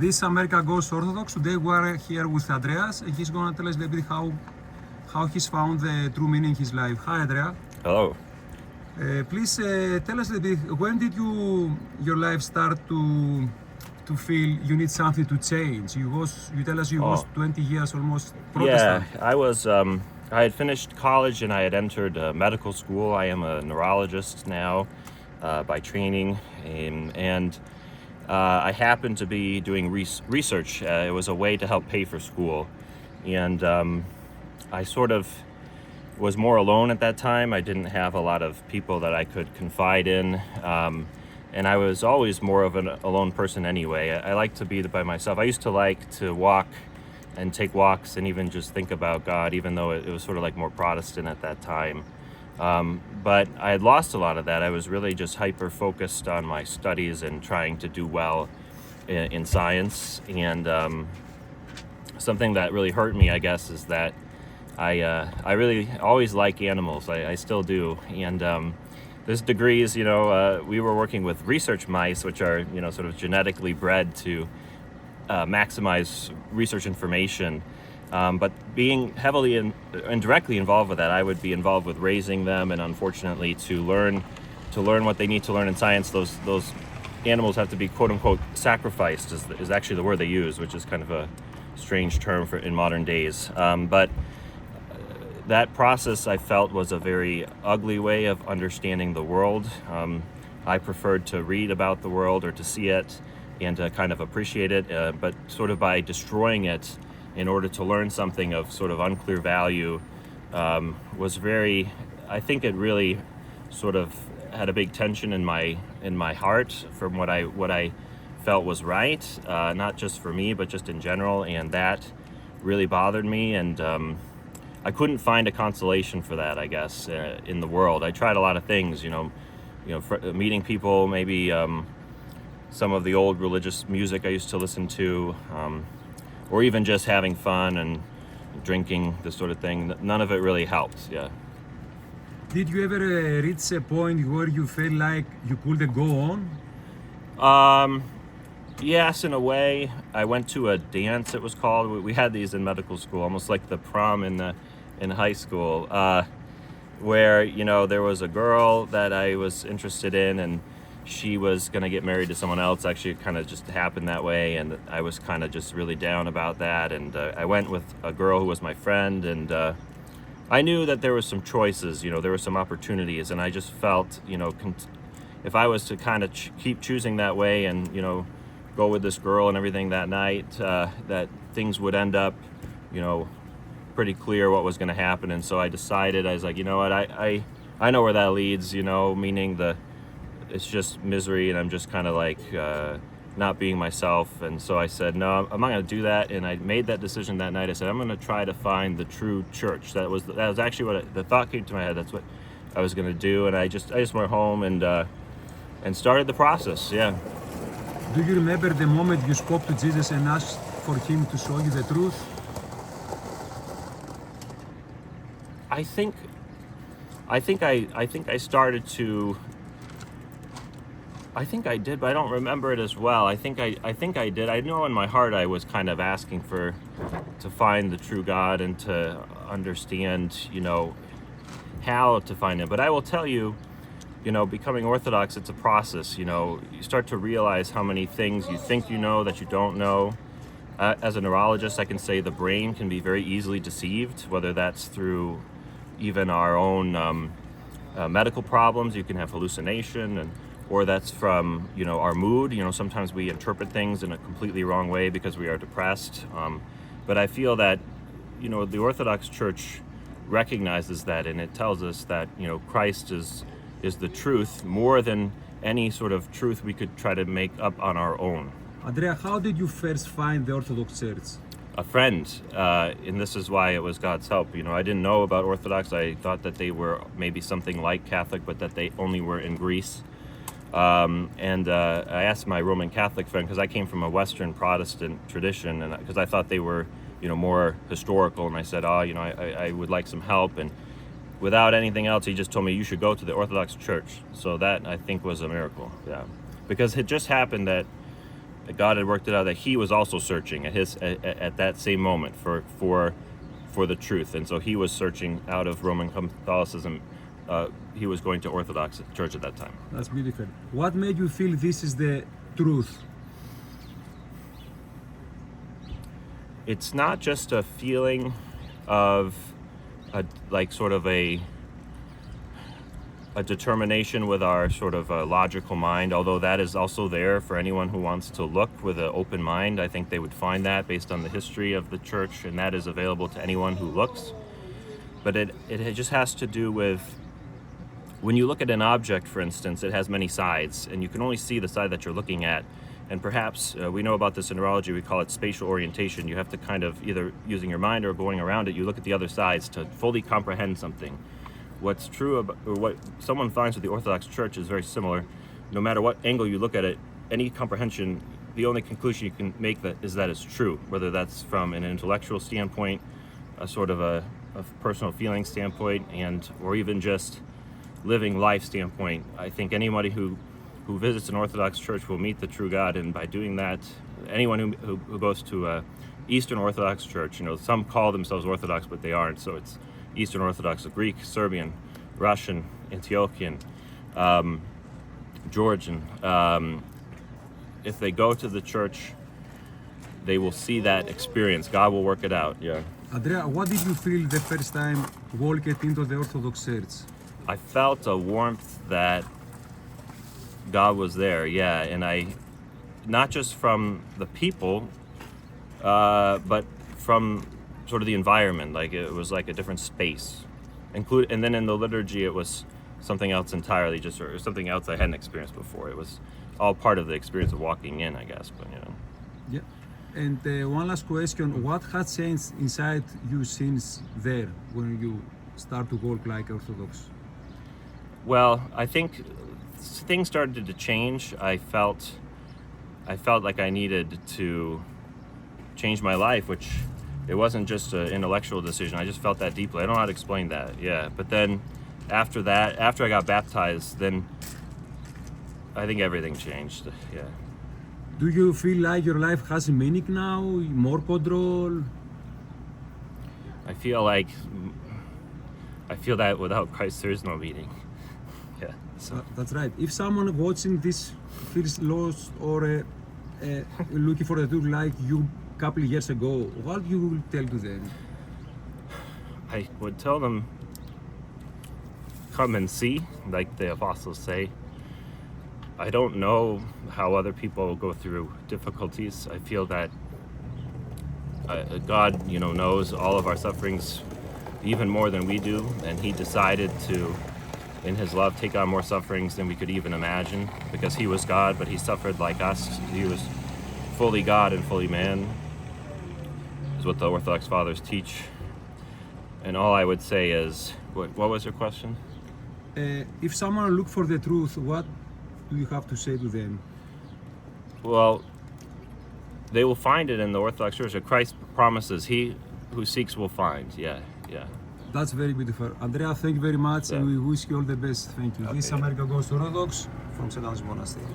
This America Goes Orthodox. Today we are here with Andreas, and he's going to tell us a little bit how he's found the true meaning in his life. Hi, Andrea. Hello. Please tell us a little bit, when did your life start to feel you need something to change? You tell us you was 20 years almost Protestant. Yeah, I had finished college and I had entered medical school. I am a neurologist now by training, and I happened to be doing research. It was a way to help pay for school, and I sort of was more alone at that time. I didn't have a lot of people that I could confide in, and I was always more of an alone person anyway. I like to be by myself. I used to like to walk and take walks and even just think about God, even though it was sort of like more Protestant at that time. But I had lost a lot of that. I was really just hyper-focused on my studies and trying to do well in science. And something that really hurt me, I guess, is that I really always like animals. I still do. And there's degrees, we were working with research mice, which are, sort of genetically bred to maximize research information. But being heavily and directly involved with that, I would be involved with raising them, and unfortunately to learn what they need to learn in science, those animals have to be quote unquote sacrificed is actually the word they use, which is kind of a strange term in modern days. But that process I felt was a very ugly way of understanding the world. I preferred to read about the world or to see it and to kind of appreciate it, but sort of by destroying it in order to learn something of sort of unclear value was very, I think it really sort of had a big tension in my heart from what I felt was right, not just for me, but just in general, and that really bothered me, and I couldn't find a consolation for that, I guess, in the world. I tried a lot of things, meeting people, maybe some of the old religious music I used to listen to, or even just having fun and drinking, this sort of thing. None of it really helped, yeah. Did you ever reach a point where you felt like you couldn't go on? Yes, in a way. I went to a dance, it was called. We had these in medical school, almost like the prom in high school, where, there was a girl that I was interested in, and she was going to get married to someone else. Actually, it kind of just happened that way, and I was kind of just really down about that, and I went with a girl who was my friend, and I knew that there was some choices, there were some opportunities, and I just felt, if I was to kind of keep choosing that way and, go with this girl and everything that night, that things would end up, pretty clear what was going to happen. And so I decided, I was like, you know what, I know where that leads, meaning it's just misery, and I'm just kind of like not being myself. And so I said, no, I'm not going to do that. And I made that decision that night. I said, I'm going to try to find the true church. That was actually what the thought came to my head. That's what I was going to do. And I just went home and started the process. Yeah. Do you remember the moment you spoke to Jesus and asked for him to show you the truth? I think I started to. I think I did, but I don't remember it as well. I think I did. I know in my heart I was kind of asking to find the true God and to understand, how to find Him. But I will tell you, becoming Orthodox, it's a process. You start to realize how many things you think you know that you don't know. As a neurologist, I can say the brain can be very easily deceived, whether that's through even our own medical problems. You can have hallucination, or that's from, our mood. Sometimes we interpret things in a completely wrong way because we are depressed. But I feel that, the Orthodox Church recognizes that, and it tells us that, Christ is the truth more than any sort of truth we could try to make up on our own. Andrea, how did you first find the Orthodox Church? A friend, and this is why it was God's help. I didn't know about Orthodox. I thought that they were maybe something like Catholic, but that they only were in Greece. And I asked my Roman Catholic friend, because I came from a Western Protestant tradition, and because I thought they were, more historical, and I said, I would like some help. And without anything else, he just told me, you should go to the Orthodox Church. So that, I think, was a miracle, yeah. Because it just happened that God had worked it out that he was also searching at that same moment for the truth, and so he was searching out of Roman Catholicism. He was going to Orthodox Church at that time. That's beautiful. What made you feel this is the truth? It's not just a feeling of a determination with our sort of logical mind, although that is also there for anyone who wants to look with an open mind. I think they would find that based on the history of the church, and that is available to anyone who looks. But it just has to do with, when you look at an object, for instance, it has many sides, and you can only see the side that you're looking at. And perhaps, we know about this in neurology, we call it spatial orientation. You have to kind of, either using your mind or going around it, you look at the other sides to fully comprehend something. What's true about, or what someone finds with the Orthodox Church is very similar. No matter what angle you look at it, any comprehension, the only conclusion you can make is that it's true, whether that's from an intellectual standpoint, a sort of a personal feeling standpoint, or even just living life standpoint. I think anybody who visits an Orthodox church will meet the true God, and by doing that, anyone who goes to Eastern Orthodox Church, some call themselves Orthodox, but they aren't. So it's Eastern Orthodox, Greek, Serbian, Russian, Antiochian, Georgian. If they go to the church, they will see that experience. God will work it out. Yeah. Andrea, what did you feel the first time walking into the Orthodox Church? I felt a warmth that God was there, yeah, and not just from the people, but from sort of the environment. Like, it was like a different space. And then in the liturgy, it was something else entirely, or something else I hadn't experienced before. It was all part of the experience of walking in, I guess, but Yeah. And one last question: what has changed inside you since there, when you start to walk like Orthodox? Well, I think things started to change. I felt like I needed to change my life, which it wasn't just an intellectual decision. I just felt that deeply. I don't know how to explain that. Yeah, but then after I got baptized, then I think everything changed. Yeah. Do you feel like your life has a meaning now, more control? I feel that without Christ there is no meaning. Yeah. So. That's right. If someone watching this feels lost or looking for the truth like you a couple of years ago, what you will tell to them? I would tell them, come and see, like the apostles say. I don't know how other people go through difficulties. I feel that God, knows all of our sufferings even more than we do, and he decided to, in his love, take on more sufferings than we could even imagine, because he was God, but he suffered like us. He was fully God and fully man, is what the Orthodox Fathers teach. And all I would say is, what was your question? If someone look for the truth, what do you have to say to them? Well, they will find it in the Orthodox Church. Christ promises, he who seeks will find. Yeah. That's very beautiful. Andrea, thank you very much, and we wish you all the best. Thank you. Okay. This is America Goes to Orthodox from St. Anne's Monastery.